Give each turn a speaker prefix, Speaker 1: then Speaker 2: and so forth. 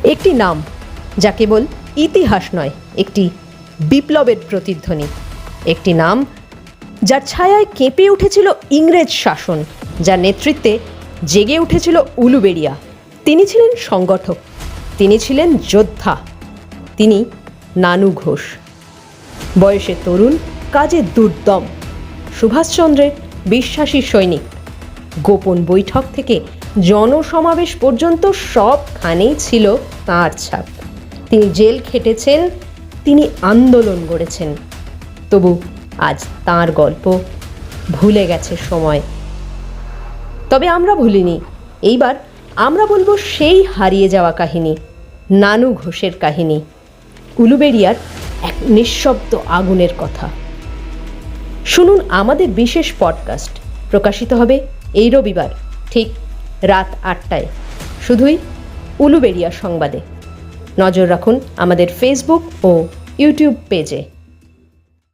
Speaker 1: একটি নাম যা কেবল ইতিহাস নয়, একটি বিপ্লবের প্রতিধ্বনি। একটি নাম যার ছায়ায় কেঁপে উঠেছিল ইংরেজ শাসন, যার নেতৃত্বে জেগে উঠেছিল উলুবেড়িয়া। তিনি ছিলেন সংগঠক, তিনি ছিলেন যোদ্ধা, তিনি নানু ঘোষ। বয়সে তরুণ, কাজে দুর্দম, সুভাষচন্দ্রের বিশ্বাসী সৈনিক। গোপন বৈঠক থেকে জনসমাবেশ পর্যন্ত সবখানেই ছিল তাঁর ছাপ। তিনি জেল খেটেছেন, তিনি আন্দোলন গড়েছেন, তবু আজ তাঁর গল্প ভুলে গেছে সময়। তবে আমরা ভুলিনি। এইবার আমরা বলবো সেই হারিয়ে যাওয়া কাহিনী, নানু ঘোষের কাহিনী, উলুবেড়িয়ার এক নিঃশব্দ আগুনের কথা। শুনুন আমাদের বিশেষ পডকাস্ট, প্রকাশিত হবে এই রবিবার ঠিক রাত ৮টায়, শুধুই উলুবেড়িয়া সংবাদে। নজর রাখুন আমাদের ফেসবুক ও ইউটিউব পেজে।